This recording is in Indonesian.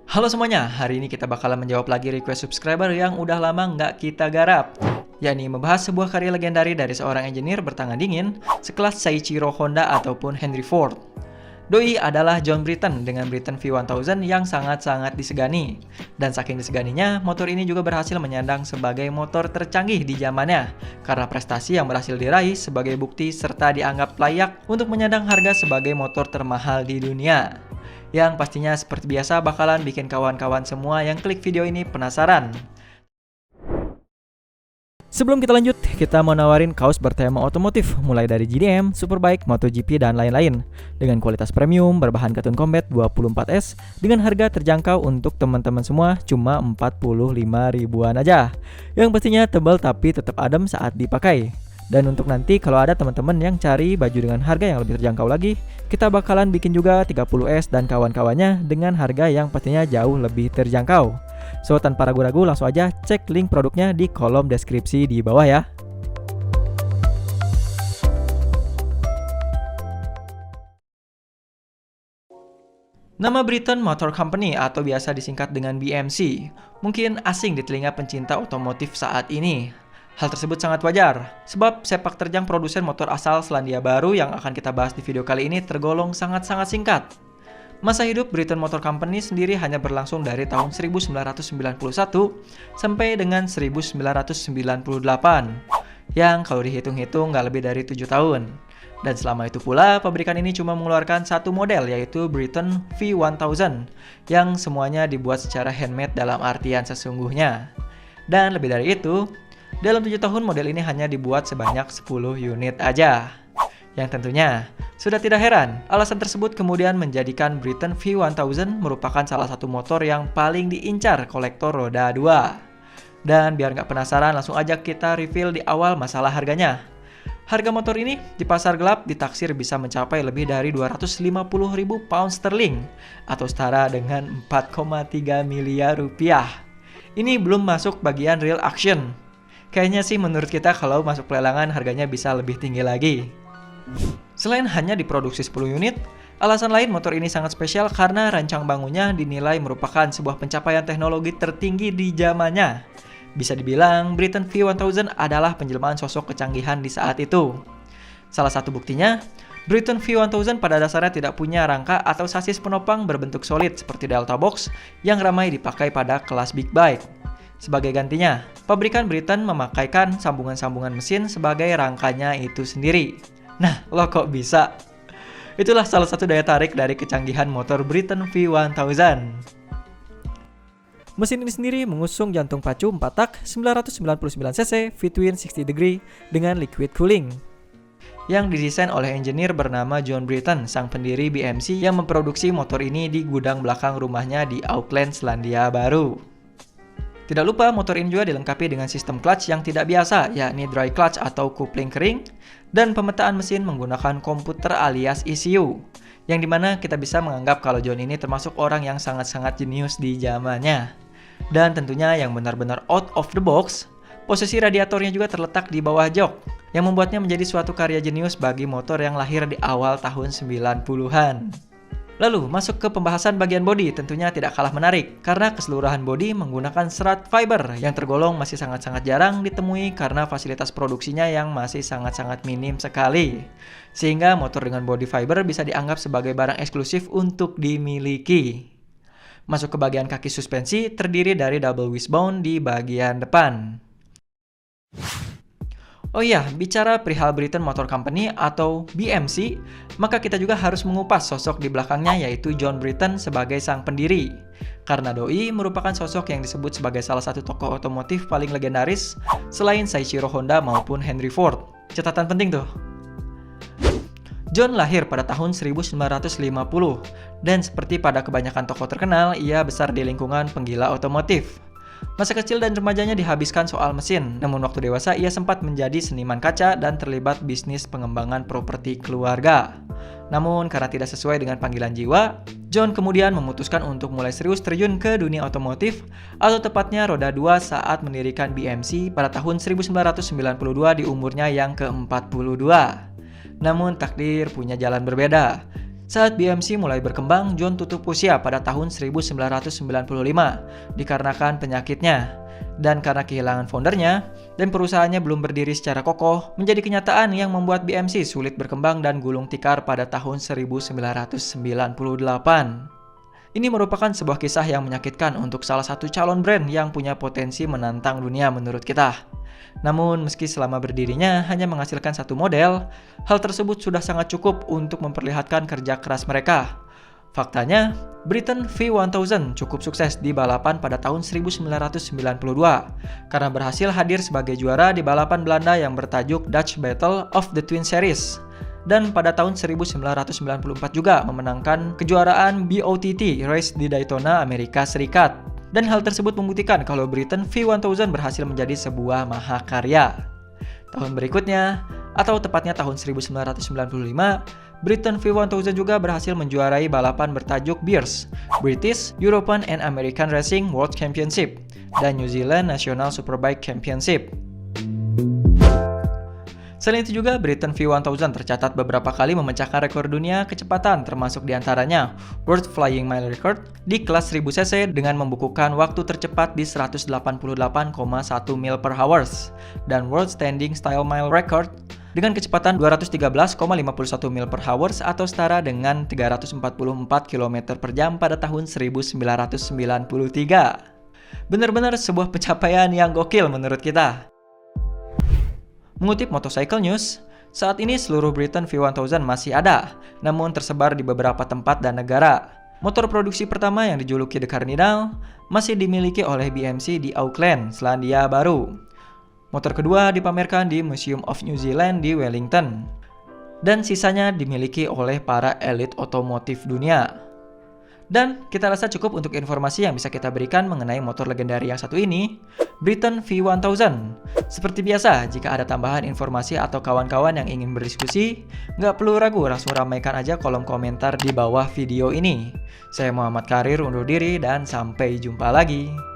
Halo semuanya, hari ini kita bakalan menjawab lagi request subscriber yang udah lama nggak kita garap, yakni membahas sebuah karya legendaris dari seorang engineer bertangan dingin sekelas Seiichiro Honda ataupun Henry Ford. Doi adalah John Britten dengan Britten V1000 yang sangat-sangat disegani. Dan saking diseganinya, motor ini juga berhasil menyandang sebagai motor tercanggih di zamannya karena prestasi yang berhasil diraih sebagai bukti serta dianggap layak untuk menyandang harga sebagai motor termahal di dunia. Yang pastinya seperti biasa bakalan bikin kawan-kawan semua yang klik video ini penasaran. Sebelum kita lanjut, kita mau nawarin kaos bertema otomotif mulai dari GDM, Superbike, MotoGP, dan lain-lain dengan kualitas premium berbahan katun combat 24S dengan harga terjangkau untuk teman-teman semua cuma 45 ribuan aja. Yang pastinya tebal tapi tetap adem saat dipakai. Dan untuk nanti kalau ada teman-teman yang cari baju dengan harga yang lebih terjangkau lagi, kita bakalan bikin juga 30S dan kawan-kawannya dengan harga yang pastinya jauh lebih terjangkau. So, tanpa ragu-ragu langsung aja cek link produknya di kolom deskripsi di bawah ya. Nama Britten Motor Company atau biasa disingkat dengan BMC mungkin asing di telinga pencinta otomotif saat ini. Hal tersebut sangat wajar, sebab sepak terjang produsen motor asal Selandia Baru yang akan kita bahas di video kali ini tergolong sangat-sangat singkat. Masa hidup Britten Motor Company sendiri hanya berlangsung dari tahun 1991 sampai dengan 1998, yang kalau dihitung-hitung nggak lebih dari 7 tahun. Dan selama itu pula, pabrikan ini cuma mengeluarkan satu model, yaitu Britten V1000, yang semuanya dibuat secara handmade dalam artian sesungguhnya. Dan lebih dari itu, dalam 7 tahun model ini hanya dibuat sebanyak 10 unit aja. Yang tentunya sudah tidak heran, alasan tersebut kemudian menjadikan Britten V1000 merupakan salah satu motor yang paling diincar kolektor roda 2. Dan biar nggak penasaran, langsung aja kita reveal di awal masalah harganya. Harga motor ini di pasar gelap ditaksir bisa mencapai lebih dari 250 ribu pound sterling atau setara dengan 4,3 miliar rupiah. Ini belum masuk bagian real action. Kayaknya sih menurut kita kalau masuk pelelangan harganya bisa lebih tinggi lagi. Selain hanya diproduksi 10 unit, alasan lain motor ini sangat spesial karena rancang bangunnya dinilai merupakan sebuah pencapaian teknologi tertinggi di zamannya. Bisa dibilang Britten V1000 adalah penjelmaan sosok kecanggihan di saat itu. Salah satu buktinya, Britten V1000 pada dasarnya tidak punya rangka atau sasis penopang berbentuk solid seperti Delta Box yang ramai dipakai pada kelas big bike. Sebagai gantinya, pabrikan Britten memakaikan sambungan-sambungan mesin sebagai rangkanya itu sendiri. Nah, lo kok bisa? Itulah salah satu daya tarik dari kecanggihan motor Britten V1000. Mesin ini sendiri mengusung jantung pacu 4 tak 999cc V-twin 60 degree dengan liquid cooling yang didesain oleh engineer bernama John Britten, sang pendiri BMC yang memproduksi motor ini di gudang belakang rumahnya di Auckland, Selandia Baru. Tidak lupa, motor ini juga dilengkapi dengan sistem clutch yang tidak biasa, yakni dry clutch atau kopling kering, dan pemetaan mesin menggunakan komputer alias ECU, yang dimana kita bisa menganggap kalau John ini termasuk orang yang sangat-sangat jenius di zamannya. Dan tentunya yang benar-benar out of the box, posisi radiatornya juga terletak di bawah jok, yang membuatnya menjadi suatu karya jenius bagi motor yang lahir di awal tahun 90-an. Lalu masuk ke pembahasan bagian bodi, tentunya tidak kalah menarik karena keseluruhan bodi menggunakan serat fiber yang tergolong masih sangat-sangat jarang ditemui karena fasilitas produksinya yang masih sangat-sangat minim sekali. Sehingga motor dengan bodi fiber bisa dianggap sebagai barang eksklusif untuk dimiliki. Masuk ke bagian kaki suspensi, terdiri dari double wishbone di bagian depan. Oh iya, bicara perihal Britten Motor Company atau BMC, maka kita juga harus mengupas sosok di belakangnya, yaitu John Britten sebagai sang pendiri. Karena doi merupakan sosok yang disebut sebagai salah satu tokoh otomotif paling legendaris selain Seiichiro Honda maupun Henry Ford. Catatan penting tuh. John lahir pada tahun 1950 dan seperti pada kebanyakan tokoh terkenal, ia besar di lingkungan penggila otomotif. Masa kecil dan remajanya dihabiskan soal mesin, namun waktu dewasa ia sempat menjadi seniman kaca dan terlibat bisnis pengembangan properti keluarga. Namun karena tidak sesuai dengan panggilan jiwa, John kemudian memutuskan untuk mulai serius terjun ke dunia otomotif, atau tepatnya roda 2 saat mendirikan BMC pada tahun 1992 di umurnya yang ke-42. Namun takdir punya jalan berbeda. Saat BMC mulai berkembang, John tutup usia pada tahun 1995 dikarenakan penyakitnya. Dan karena kehilangan foundernya, dan perusahaannya belum berdiri secara kokoh, menjadi kenyataan yang membuat BMC sulit berkembang dan gulung tikar pada tahun 1998. Ini merupakan sebuah kisah yang menyakitkan untuk salah satu calon brand yang punya potensi menantang dunia menurut kita. Namun, meski selama berdirinya hanya menghasilkan satu model, hal tersebut sudah sangat cukup untuk memperlihatkan kerja keras mereka. Faktanya, Britten V1000 cukup sukses di balapan pada tahun 1992 karena berhasil hadir sebagai juara di balapan Belanda yang bertajuk Dutch Battle of the Twin Series. Dan pada tahun 1994 juga memenangkan kejuaraan BOTT Race di Daytona, Amerika Serikat. Dan hal tersebut membuktikan kalau Britten V1000 berhasil menjadi sebuah mahakarya. Tahun berikutnya, atau tepatnya tahun 1995, Britten V1000 juga berhasil menjuarai balapan bertajuk BEARS, British, European and American Racing World Championship, dan New Zealand National Superbike Championship. Selain itu juga, Britten V1000 tercatat beberapa kali memecahkan rekor dunia kecepatan, termasuk diantaranya World Flying Mile Record di kelas 1000 cc dengan membukukan waktu tercepat di 188,1 mil per hours, dan World Standing Style Mile Record dengan kecepatan 213,51 mil per hours atau setara dengan 344 km per jam pada tahun 1993. Benar-benar sebuah pencapaian yang gokil menurut kita. Mengutip Motorcycle News, saat ini seluruh Britten V1000 masih ada, namun tersebar di beberapa tempat dan negara. Motor produksi pertama yang dijuluki The Cardinal masih dimiliki oleh BMC di Auckland, Selandia Baru. Motor kedua dipamerkan di Museum of New Zealand di Wellington. Dan sisanya dimiliki oleh para elit otomotif dunia. Dan kita rasa cukup untuk informasi yang bisa kita berikan mengenai motor legendaris yang satu ini, Britten V1000. Seperti biasa, jika ada tambahan informasi atau kawan-kawan yang ingin berdiskusi, nggak perlu ragu, langsung ramaikan aja kolom komentar di bawah video ini. Saya Muhammad Karir undur diri dan sampai jumpa lagi.